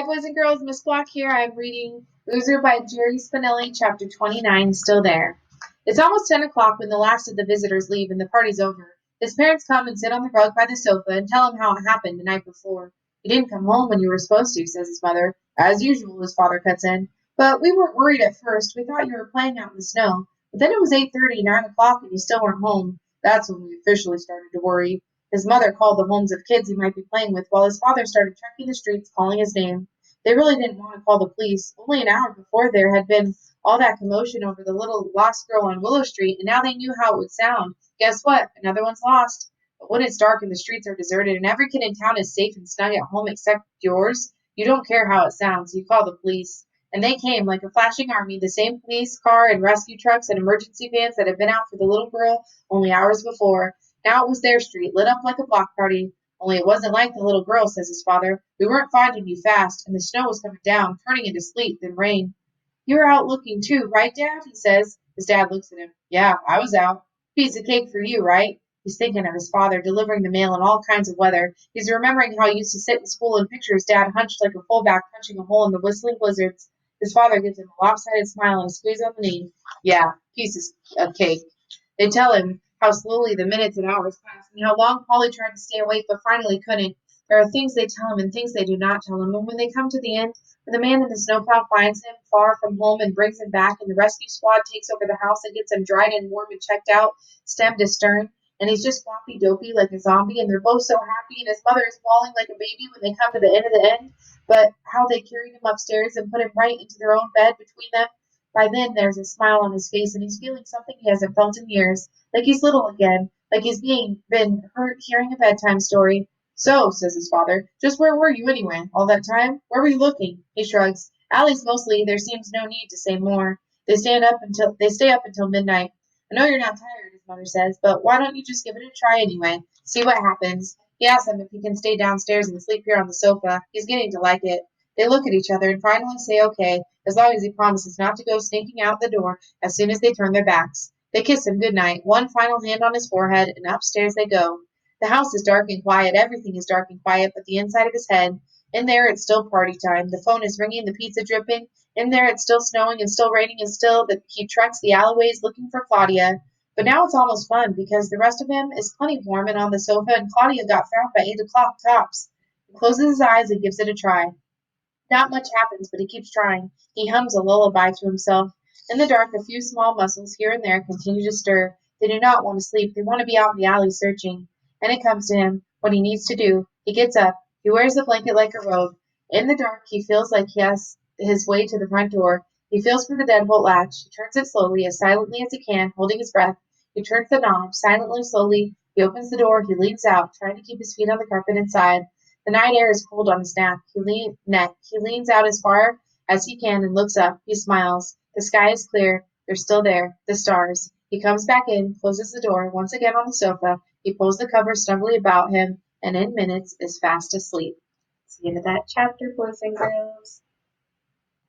Hi, boys and girls. Miss Block here. I'm reading Loser by Jerry Spinelli, chapter 29, Still There. It's almost 10 o'clock when the last of the visitors leave and the party's over. His parents come and sit on the rug by the sofa and tell him how it happened the night before. You didn't come home when you were supposed to, says his mother. As usual, his father cuts in. But we weren't worried at first. We thought you were playing out in the snow. But then it was 8:30, 9 o'clock, and you still weren't home. That's when we officially started to worry. His mother called the homes of kids he might be playing with, while his father started trekking the streets calling his name. They really didn't want to call the police. Only an hour before there had been all that commotion over the little lost girl on Willow Street, and now they knew how it would sound. Guess what? Another one's lost. But when it's dark and the streets are deserted and every kid in town is safe and snug at home except yours, you don't care how it sounds. You call the police. And they came like a flashing army, the same police car and rescue trucks and emergency vans that had been out for the little girl only hours before. Now it was their street, lit up like a block party. Only it wasn't like the little girl, says his father. We weren't finding you fast, and the snow was coming down, turning into sleet, then rain. You were out looking too, right, Dad? He says. His dad looks at him. Yeah, I was out. Piece of cake for you, right? He's thinking of his father, delivering the mail in all kinds of weather. He's remembering how he used to sit in school and picture his dad hunched like a fullback punching a hole in the whistling blizzards. His father gives him a lopsided smile and a squeeze on the knee. Yeah, pieces of cake. They tell him how slowly the minutes and hours pass, and how long Polly tried to stay awake but finally couldn't. There are things they tell him and things they do not tell him, and when they come to the end, when the man in the snowplow finds him far from home and brings him back, and the rescue squad takes over the house and gets him dried and warm and checked out, stem to stern, and he's just floppy dopey like a zombie, and they're both so happy, and his mother is bawling like a baby when they come to the end of the end, but how they carried him upstairs and put him right into their own bed between them. By then, there's a smile on his face, and he's feeling something he hasn't felt in years, like he's little again, like he's been hurt hearing a bedtime story. So, says his father, just where were you anyway, all that time? Where were you looking? He shrugs. Allie's mostly, there seems no need to say more. They stay up until midnight. I know you're not tired, his mother says, but why don't you just give it a try anyway? See what happens. He asks him if he can stay downstairs and sleep here on the sofa. He's getting to like it. They look at each other and finally say okay, as long as he promises not to go sneaking out the door as soon as they turn their backs. They kiss him good night, one final hand on his forehead, and upstairs they go. The house is dark and quiet, everything is dark and quiet but the inside of his head. In there it's still party time. The phone is ringing, the pizza dripping. In there it's still snowing and still raining and still that he treks the alleyways looking for Claudia. But now it's almost fun because the rest of him is plenty warm and on the sofa, and Claudia got found by 8 o'clock tops. He closes his eyes and gives it a try. Not much happens, but he keeps trying. He hums a lullaby to himself. In the dark, a few small muscles here and there continue to stir. They do not want to sleep. They want to be out in the alley searching. And it comes to him, what he needs to do. He gets up. He wears the blanket like a robe. In the dark, he feels like he has his way to the front door. He feels for the deadbolt latch. He turns it slowly, as silently as he can, holding his breath. He turns the knob, silently, slowly. He opens the door. He leans out, trying to keep his feet on the carpet inside. The night air is cold on his neck. He leans out as far as he can and looks up. He smiles. The sky is clear. They're still there. The stars. He comes back in, closes the door, once again on the sofa. He pulls the covers snugly about him, and in minutes is fast asleep. It's the end of that chapter, boys and girls.